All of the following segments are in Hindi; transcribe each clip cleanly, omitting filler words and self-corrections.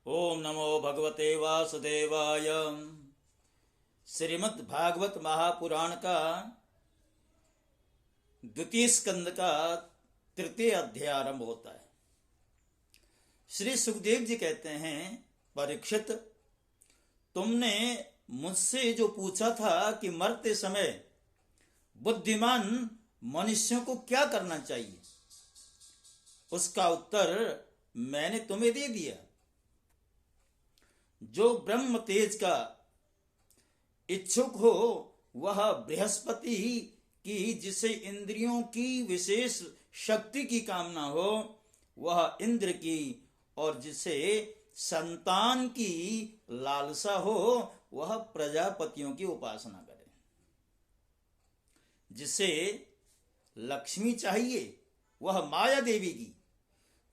ओम नमो भगवते वासुदेवाय। श्रीमद् भागवत महापुराण का द्वितीय स्कंद का तृतीय अध्याय आरंभ होता है। श्री सुखदेव जी कहते हैं, परीक्षित, तुमने मुझसे जो पूछा था कि मरते समय बुद्धिमान मनुष्यों को क्या करना चाहिए, उसका उत्तर मैंने तुम्हें दे दिया। जो ब्रह्म तेज का इच्छुक हो वह बृहस्पति की, जिसे इंद्रियों की विशेष शक्ति की कामना हो वह इंद्र की, और जिसे संतान की लालसा हो वह प्रजापतियों की उपासना करे। जिसे लक्ष्मी चाहिए वह माया देवी की,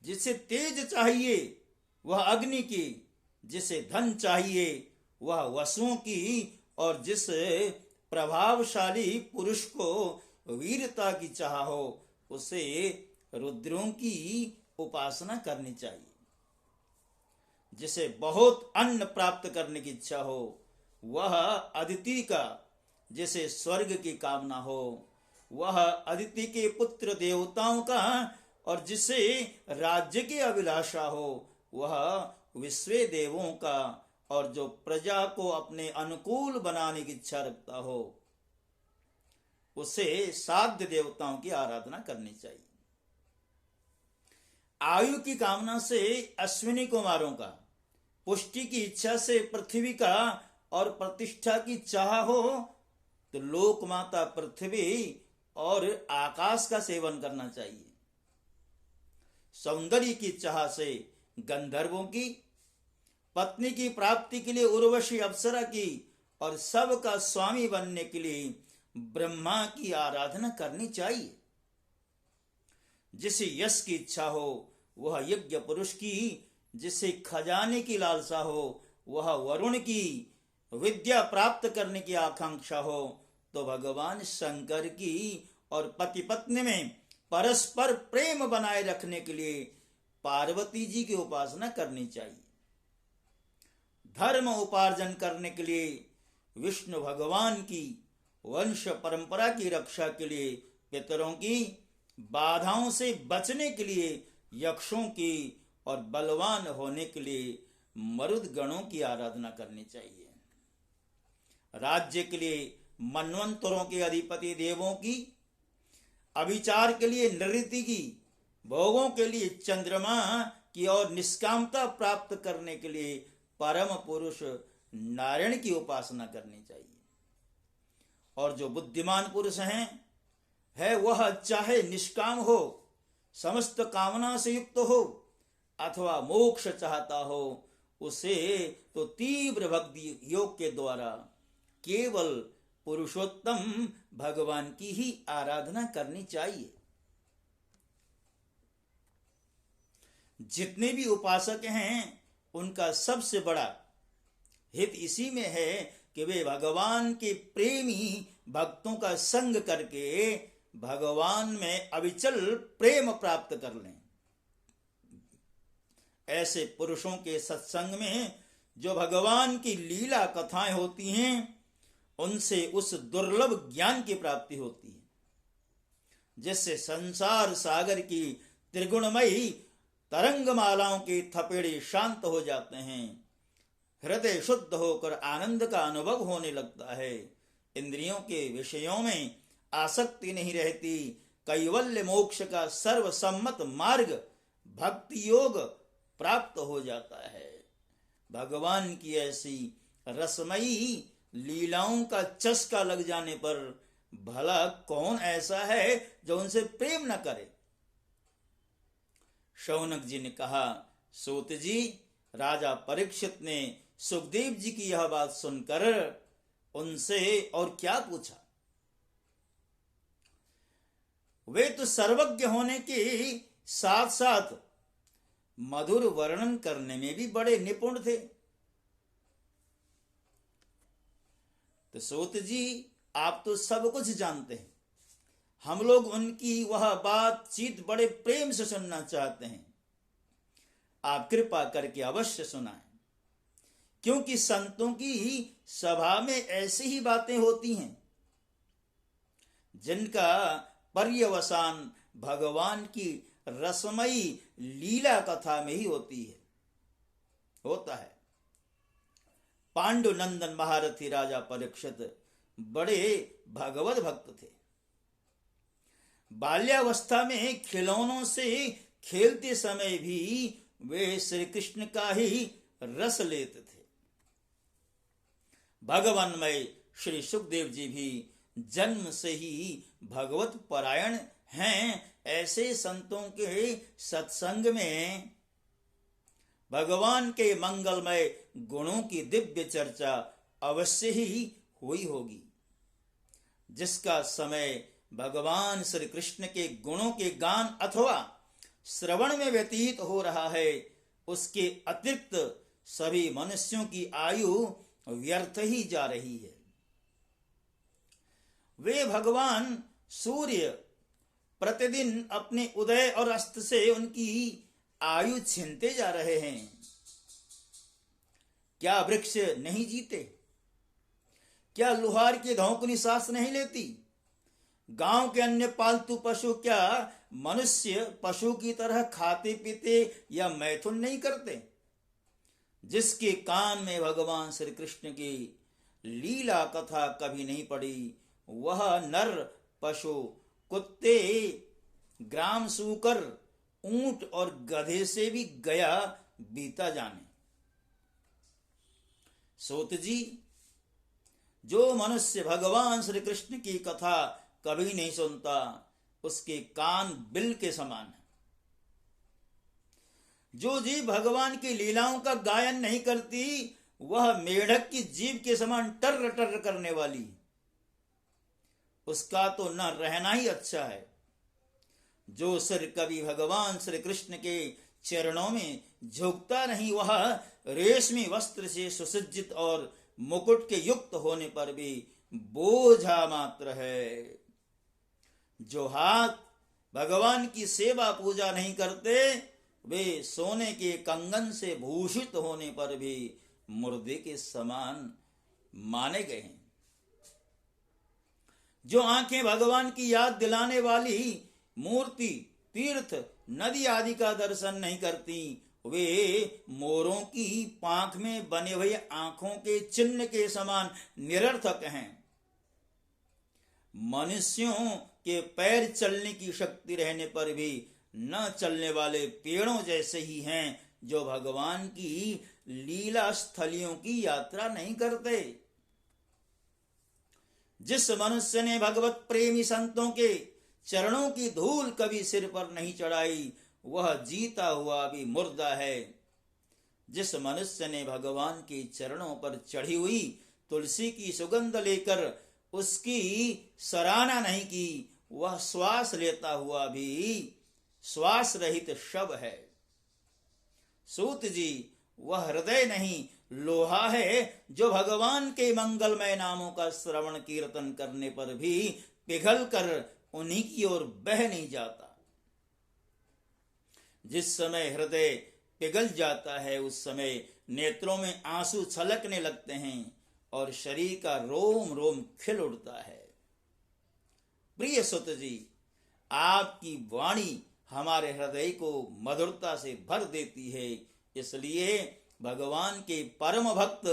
जिसे तेज चाहिए वह अग्नि की, जिसे धन चाहिए वह वसुओं की, और जिस प्रभावशाली पुरुष को वीरता की चाह हो उसे रुद्रों की उपासना करनी चाहिए। जिसे बहुत अन्न प्राप्त करने की इच्छा हो वह अदिति का, जिसे स्वर्ग की कामना हो वह अदिति के पुत्र देवताओं का, और जिसे राज्य की अभिलाषा हो वह विश्वे देवों का, और जो प्रजा को अपने अनुकूल बनाने की इच्छा रखता हो उसे साध्य देवताओं की आराधना करनी चाहिए। आयु की कामना से अश्विनी कुमारों का, पुष्टि की इच्छा से पृथ्वी का, और प्रतिष्ठा की चाह हो तो लोक माता पृथ्वी और आकाश का सेवन करना चाहिए। सौंदर्य की चाह से गंधर्वों की, पत्नी की प्राप्ति के लिए उर्वशी अप्सरा की, और सबका स्वामी बनने के लिए ब्रह्मा की आराधना करनी चाहिए। जिसे यश की इच्छा हो वह यज्ञ पुरुष की, जिसे खजाने की लालसा हो वह वरुण की, विद्या प्राप्त करने की आकांक्षा हो तो भगवान शंकर की, और पति पत्नी में परस्पर प्रेम बनाए रखने के लिए पार्वती जी की उपासना करनी चाहिए। धर्म उपार्जन करने के लिए विष्णु भगवान की, वंश परंपरा की रक्षा के लिए पितरों की, बाधाओं से बचने के लिए यक्षों की, और बलवान होने के लिए मरुद गणों की आराधना करनी चाहिए। राज्य के लिए मनवंतरों के अधिपति देवों की, अभिचार के लिए नृति की, भोगों के लिए चंद्रमा की, और निष्कामता प्राप्त करने के लिए परम पुरुष नारायण की उपासना करनी चाहिए। और जो बुद्धिमान पुरुष है वह चाहे निष्काम हो, समस्त कामना से युक्त हो, अथवा मोक्ष चाहता हो, उसे तो तीव्र भक्ति योग के द्वारा केवल पुरुषोत्तम भगवान की ही आराधना करनी चाहिए। जितने भी उपासक हैं उनका सबसे बड़ा हित इसी में है कि वे भगवान के प्रेमी भक्तों का संग करके भगवान में अविचल प्रेम प्राप्त कर लें। ऐसे पुरुषों के सत्संग में जो भगवान की लीला कथाएं होती हैं उनसे उस दुर्लभ ज्ञान की प्राप्ति होती है, जिससे संसार सागर की त्रिगुणमयी तरंगमालाओं के थपेड़े शांत हो जाते हैं, हृदय शुद्ध होकर आनंद का अनुभव होने लगता है, इंद्रियों के विषयों में आसक्ति नहीं रहती, कैवल्य मोक्ष का सर्वसम्मत मार्ग भक्ति योग प्राप्त हो जाता है। भगवान की ऐसी रसमयी लीलाओं का चस्का लग जाने पर भला कौन ऐसा है जो उनसे प्रेम न करे। शौनक जी ने कहा, सूत जी, राजा परीक्षित ने सुखदेव जी की यह बात सुनकर उनसे और क्या पूछा। वे तो सर्वज्ञ होने के साथ साथ मधुर वर्णन करने में भी बड़े निपुण थे। तो सूत जी, आप तो सब कुछ जानते हैं, हम लोग उनकी वह बातचीत बड़े प्रेम से सुनना चाहते हैं। आप कृपा करके अवश्य सुनाएं, क्योंकि संतों की सभा में ऐसी ही बातें होती हैं जिनका पर्यवसान भगवान की रसमयी लीला कथा में ही होता है। पांडुनंदन महारथी राजा परीक्षित बड़े भगवत भक्त थे। बाल्यावस्था में खिलौनों से खेलते समय भी वे श्री कृष्ण का ही रस लेते थे। भगवानमय श्री सुखदेव जी भी जन्म से ही भगवत परायण हैं। ऐसे संतों के सत्संग में भगवान के मंगलमय गुणों की दिव्य चर्चा अवश्य ही हुई होगी। जिसका समय भगवान श्री कृष्ण के गुणों के गान अथवा श्रवण में व्यतीत हो रहा है, उसके अतिरिक्त सभी मनुष्यों की आयु व्यर्थ ही जा रही है। वे भगवान सूर्य प्रतिदिन अपने उदय और अस्त से उनकी आयु छीनते जा रहे हैं। क्या वृक्ष नहीं जीते? क्या लुहार की धौंकनी सांस नहीं लेती? गांव के अन्य पालतू पशु क्या मनुष्य पशु की तरह खाते पीते या मैथुन नहीं करते? जिसके कान में भगवान श्री कृष्ण की लीला कथा कभी नहीं पड़ी, वह नर पशु कुत्ते, ग्राम सूकर, ऊंट और गधे से भी गया बीता जाने। सूत जी, जो मनुष्य भगवान श्री कृष्ण की कथा कभी नहीं सुनता, उसके कान बिल के समान है। जो जीव भगवान की लीलाओं का गायन नहीं करती, वह मेढक की जीभ के समान टर्र टर्र करने वाली, उसका तो न रहना ही अच्छा है। जो सिर कभी भगवान श्री कृष्ण के चरणों में झुकता नहीं, वह रेशमी वस्त्र से सुसज्जित और मुकुट के युक्त होने पर भी बोझा मात्र है। जो हाथ भगवान की सेवा पूजा नहीं करते, वे सोने के कंगन से भूषित होने पर भी मुर्दे के समान माने गए हैं। जो आंखें भगवान की याद दिलाने वाली मूर्ति, तीर्थ, नदी आदि का दर्शन नहीं करती, वे मोरों की पांख में बने हुए आंखों के चिन्ह के समान निरर्थक हैं। मनुष्यों के पैर चलने की शक्ति रहने पर भी न चलने वाले पेड़ों जैसे ही हैं, जो भगवान की लीला स्थलियों की यात्रा नहीं करते। जिस मनुष्य ने भगवत प्रेमी संतों के चरणों की धूल कभी सिर पर नहीं चढ़ाई, वह जीता हुआ भी मुर्दा है। जिस मनुष्य ने भगवान के चरणों पर चढ़ी हुई तुलसी की सुगंध लेकर उसकी सराहना नहीं की, वह श्वास लेता हुआ भी श्वास रहित शव है। सूत जी, वह हृदय नहीं लोहा है जो भगवान के मंगलमय नामों का श्रवण कीर्तन करने पर भी पिघल कर उन्हीं की ओर बह नहीं जाता। जिस समय हृदय पिघल जाता है, उस समय नेत्रों में आंसू छलकने लगते हैं और शरीर का रोम रोम खिल उठता है। प्रिय सुत जी, आपकी वाणी हमारे हृदय को मधुरता से भर देती है। इसलिए भगवान के परम भक्त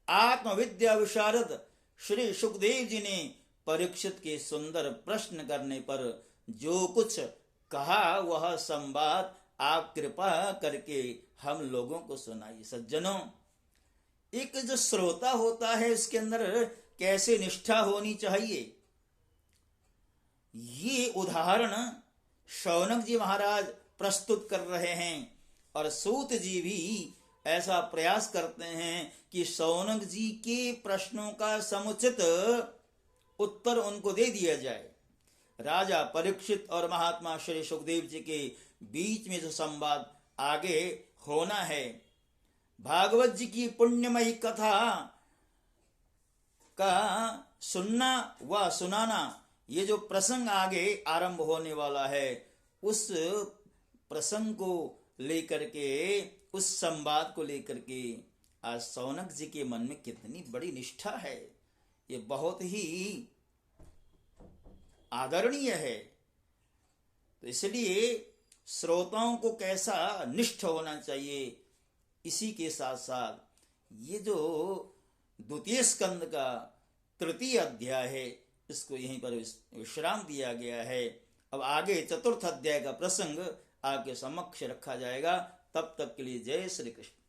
आत्मविद्या विशारद श्री सुखदेव जी ने परीक्षित के सुंदर प्रश्न करने पर जो कुछ कहा, वह संवाद आप कृपा करके हम लोगों को सुनाइए। सज्जनों, एक जो श्रोता होता है, उसके अंदर कैसे निष्ठा होनी चाहिए, ये उदाहरण शौनक जी महाराज प्रस्तुत कर रहे हैं। और सूत जी भी ऐसा प्रयास करते हैं कि शौनक जी के प्रश्नों का समुचित उत्तर उनको दे दिया जाए। राजा परीक्षित और महात्मा श्री सुखदेव जी के बीच में जो संवाद आगे होना है, भागवत जी की पुण्यमयी कथा का सुनना व सुनाना, ये जो प्रसंग आगे आरंभ होने वाला है, उस प्रसंग को लेकर के, उस संवाद को लेकर के आज शौनक जी के मन में कितनी बड़ी निष्ठा है, ये बहुत ही आदरणीय है। तो इसलिए श्रोताओं को कैसा निष्ठ होना चाहिए, इसी के साथ साथ ये जो द्वितीय स्कंद का तृतीय अध्याय है, इसको यहीं पर विश्राम दिया गया है। अब आगे चतुर्थ अध्याय का प्रसंग आपके समक्ष रखा जाएगा। तब तक के लिए जय श्री कृष्ण।